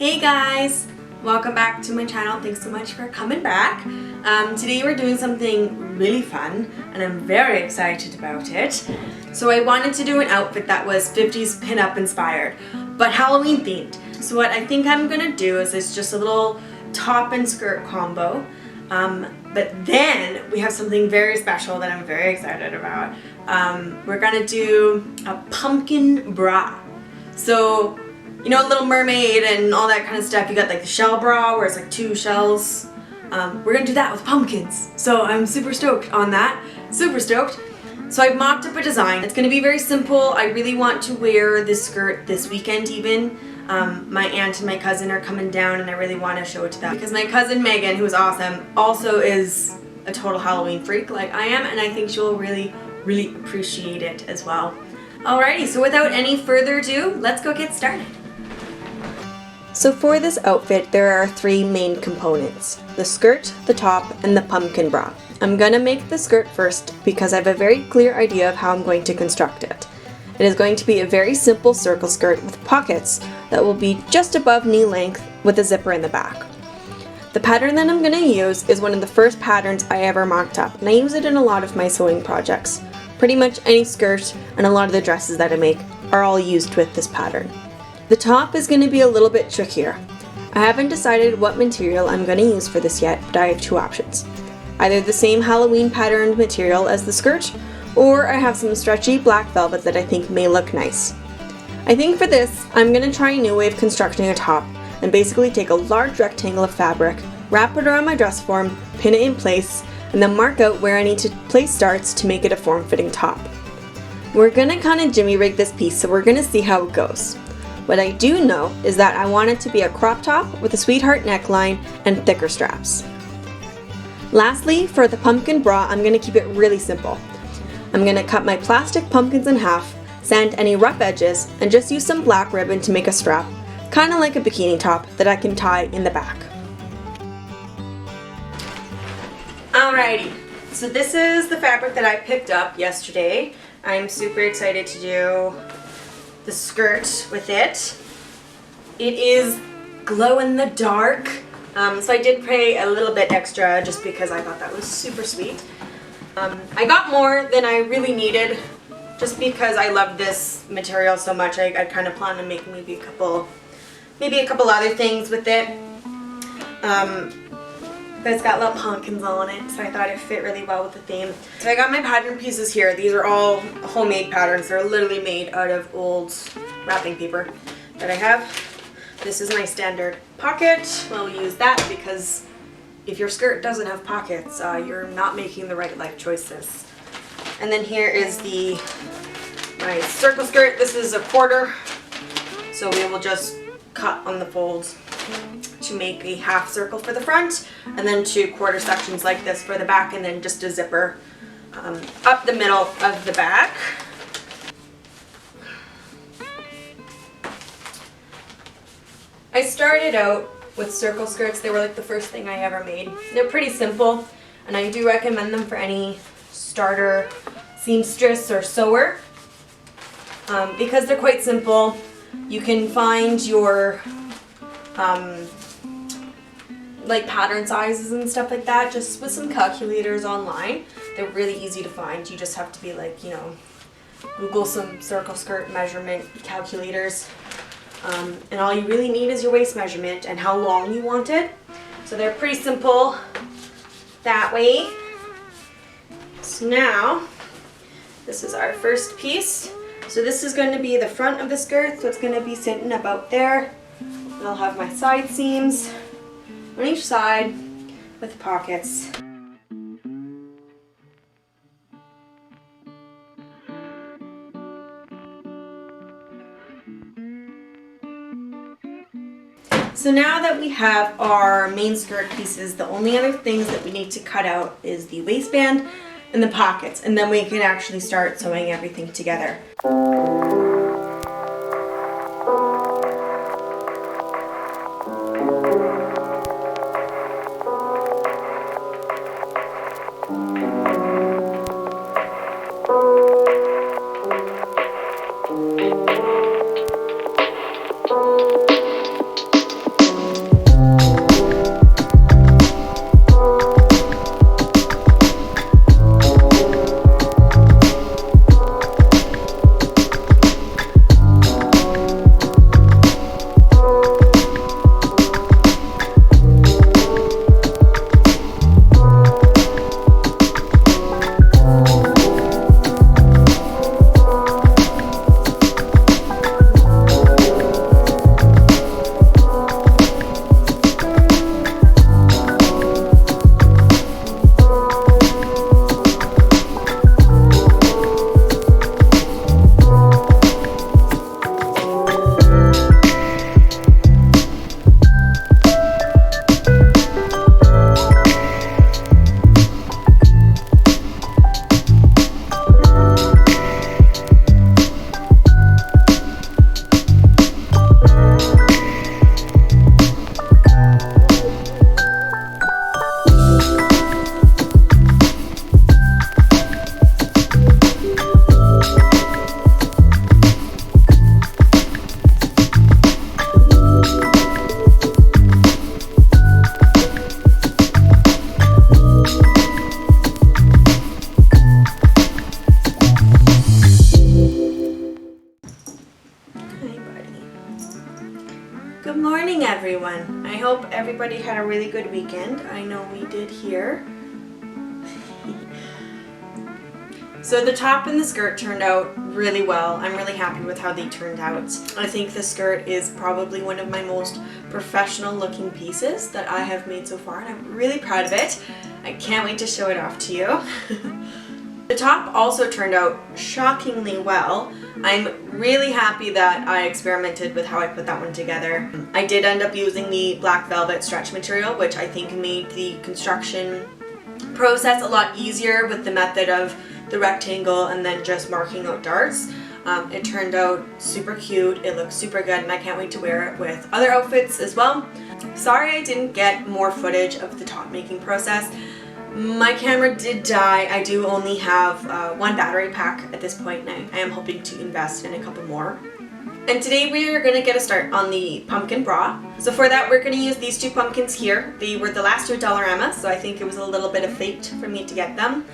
Hey guys! Welcome back to my channel. Thanks so much for coming back. Today we're doing something really fun and I'm very excited about it. So I wanted to do an outfit that was 50s pinup inspired, but Halloween themed. So what I think I'm gonna do is it's just a little top and skirt combo. But then we have something very special that I'm very excited about. We're gonna do a pumpkin bra. So, you know, Little Mermaid and all that kind of stuff, you got like the shell bra where it's like 2 shells. We're gonna do that with pumpkins. So I'm super stoked on that. Super stoked. So I've mocked up a design. It's gonna be very simple. I really want to wear this skirt this weekend even. My aunt and my cousin are coming down and I really want to show it to them. Because my cousin Megan, who's awesome, also is a total Halloween freak like I am, and I think she'll really appreciate it as well. Alrighty, so without any further ado, let's go get started. So for this outfit, there are 3 main components: the skirt, the top, and the pumpkin bra. I'm gonna make the skirt first because I have a very clear idea of how I'm going to construct it. It is going to be a very simple circle skirt with pockets that will be just above knee length with a zipper in the back. The pattern that I'm gonna use is one of the first patterns I ever mocked up, and I use it in a lot of my sewing projects. Pretty much any skirt and a lot of the dresses that I make are all used with this pattern. The top is going to be a little bit trickier. I haven't decided what material I'm going to use for this yet, but I have 2 options. Either the same Halloween patterned material as the skirt, or I have some stretchy black velvet that I think may look nice. I think for this, I'm going to try a new way of constructing a top and basically take a large rectangle of fabric, wrap it around my dress form, pin it in place, and then mark out where I need to place starts to make it a form-fitting top. We're going to kind of jimmy rig this piece, so we're going to see how it goes. What I do know is that I want it to be a crop top with a sweetheart neckline and thicker straps. Lastly, for the pumpkin bra, I'm going to keep it really simple. I'm going to cut my plastic pumpkins in half, sand any rough edges, and just use some black ribbon to make a strap, kind of like a bikini top that I can tie in the back. Alrighty, so this is the fabric that I picked up yesterday. I'm super excited to do the skirt with it. It is glow in the dark, so I did pay a little bit extra just because I thought that was super sweet. I got more than I really needed just because I love this material so much. I kind of plan on making maybe a couple other things with it. But it's got little pumpkins on it, so I thought it fit really well with the theme. So I got my pattern pieces here. These are all homemade patterns. They're literally made out of old wrapping paper that I have. This is my standard pocket. We'll use that because if your skirt doesn't have pockets, you're not making the right life choices. And then here is my circle skirt. This is a 1/4, so we will just cut on the folds to make a half circle for the front, and then 2 1/4 sections like this for the back, and then just a zipper up the middle of the back. I started out with circle skirts. They were like the first thing I ever made. They're pretty simple, and I do recommend them for any starter seamstress or sewer because they're quite simple. You can find your like pattern sizes and stuff like that just with some calculators online. They're really easy to find. You just have to be like, you know, Google some circle skirt measurement calculators, and all you really need is your waist measurement and how long you want it. So they're pretty simple that way. So now this is our first piece. So this is going to be the front of the skirt, so it's going to be sitting about there. And I'll have my side seams on each side with pockets. So now that we have our main skirt pieces, the only other things that we need to cut out is the waistband and the pockets, and then we can actually start sewing everything together. Good morning, everyone. I hope everybody had a really good weekend. I know we did here. So the top and the skirt turned out really well. I'm really happy with how they turned out. I think the skirt is probably one of my most professional looking pieces that I have made so far, and I'm really proud of it. I can't wait to show it off to you. The top also turned out shockingly well. I'm really happy that I experimented with how I put that one together. I did end up using the black velvet stretch material, which I think made the construction process a lot easier with the method of the rectangle and then just marking out darts. It turned out super cute, it looks super good, and I can't wait to wear it with other outfits as well. Sorry I didn't get more footage of the top making process. My camera did die. I do only have one battery pack at this point, and I am hoping to invest in a couple more. And today we are going to get a start on the pumpkin bra. So for that we're going to use these two pumpkins here. They were the last two at Dollarama, so I think it was a little bit of fate for me to get them.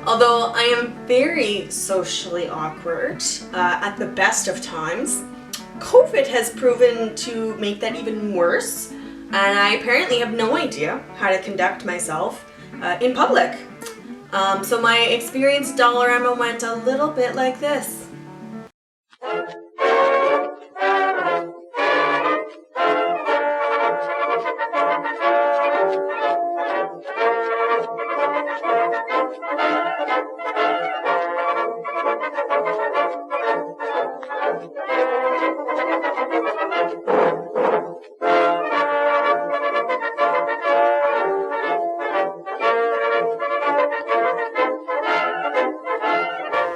Although I am very socially awkward at the best of times, COVID has proven to make that even worse, and I apparently have no idea how to conduct myself in public. So my experience at Dollarama went a little bit like this.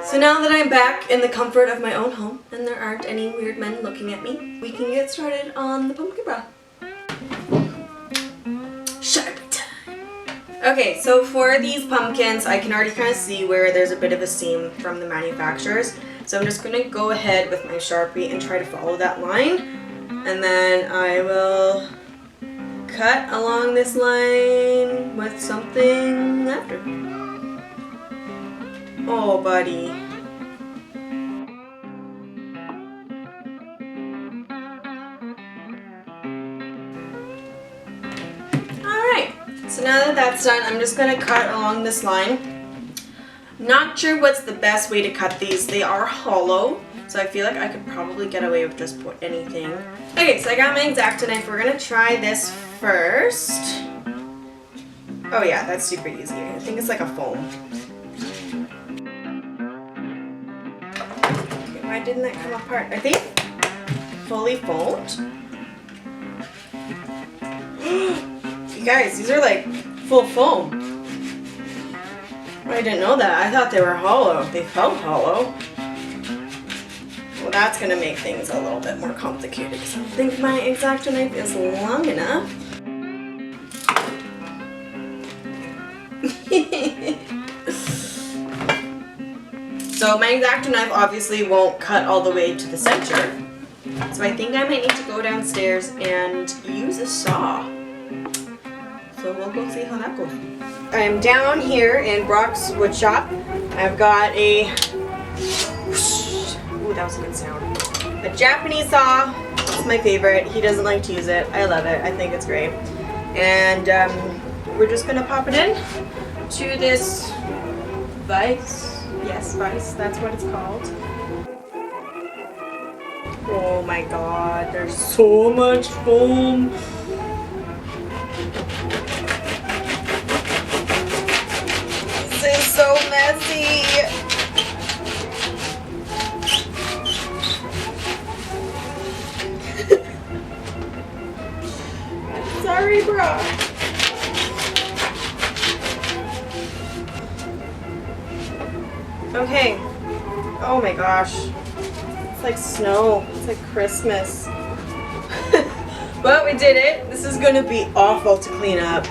So now that I'm back in the comfort of my own home and there aren't any weird men looking at me, we can get started on the pumpkin bra. Sharpie time! Okay, so for these pumpkins, I can already kind of see where there's a bit of a seam from the manufacturers. So I'm just going to go ahead with my Sharpie and try to follow that line. And then I will cut along this line with something after. Oh, buddy. Alright, so now that that's done, I'm just going to cut along this line. Not sure what's the best way to cut these. They are hollow, so I feel like I could probably get away with just put anything. Okay, so I got my X-Acto knife. We're going to try this first. Oh yeah, that's super easy. I think it's like a foam. Why didn't that come apart? Are they fully foamed? You guys, these are like full foam. I didn't know that. I thought they were hollow. They felt hollow. Well, that's going to make things a little bit more complicated because I don't think my X-Acto knife is long enough. So my X-Acto knife obviously won't cut all the way to the center. So I think I might need to go downstairs and use a saw. So we'll go see how that goes. I'm down here in Brock's wood shop. I've got a, ooh, that was a good sound. A Japanese saw. It's my favorite. He doesn't like to use it. I love it. I think it's great. And we're just gonna pop it in to this vise. Yes, vise, that's what it's called. Oh my god, there's so much foam. This is so messy. Sorry, bro. Okay. Oh my gosh. It's like snow. It's like Christmas. But we did it. This is going to be awful to clean up.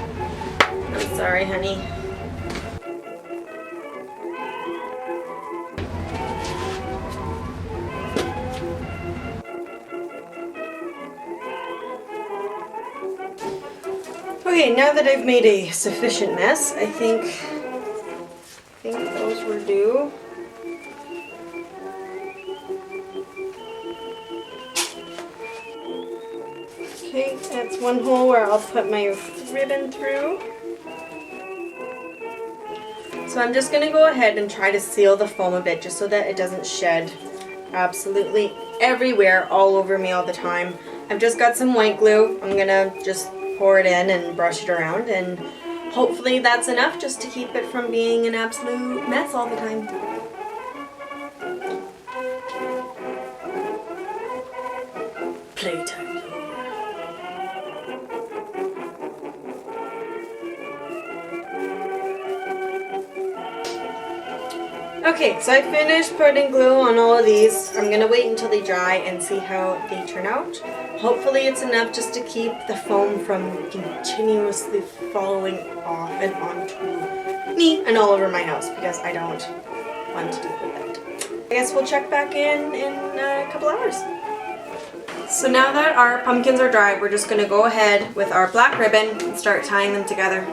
I'm sorry, honey. Okay, now that I've made a sufficient mess, I think those were due. Okay, that's one hole where I'll put my ribbon through. So I'm just going to go ahead and try to seal the foam a bit just so that it doesn't shed absolutely everywhere all over me all the time. I've just got some white glue. I'm going to just pour it in and brush it around, and hopefully that's enough just to keep it from being an absolute mess all the time. Playtime. Okay, so I finished putting glue on all of these. I'm going to wait until they dry and see how they turn out. Hopefully it's enough just to keep the foam from continuously falling off and onto me and all over my house, because I don't want to deal with that. I guess we'll check back in a couple hours. So now that our pumpkins are dry, we're just going to go ahead with our black ribbon and start tying them together.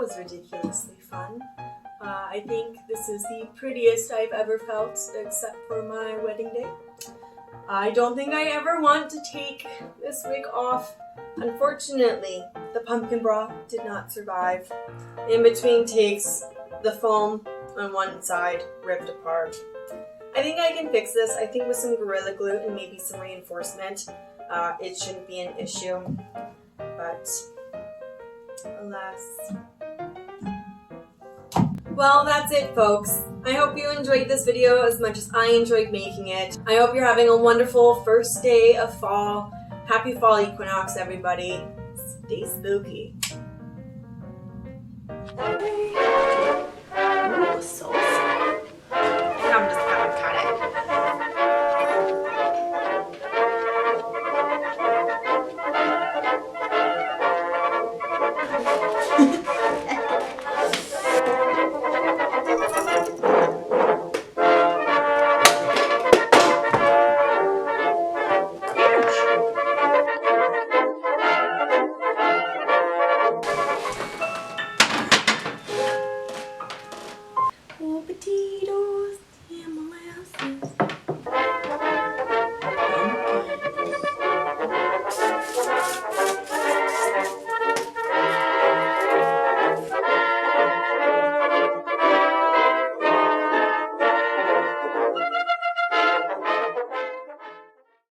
Was ridiculously fun. I think this is the prettiest I've ever felt, except for my wedding day. I don't think I ever want to take this wig off. Unfortunately, the pumpkin broth did not survive. In between takes, the foam on one side ripped apart. I think I can fix this. I think with some Gorilla Glue and maybe some reinforcement, it shouldn't be an issue. But alas. Well, that's it, folks. I hope you enjoyed this video as much as I enjoyed making it. I hope you're having a wonderful first day of fall. Happy fall equinox, everybody. Stay spooky. Ooh, so sad. I'm just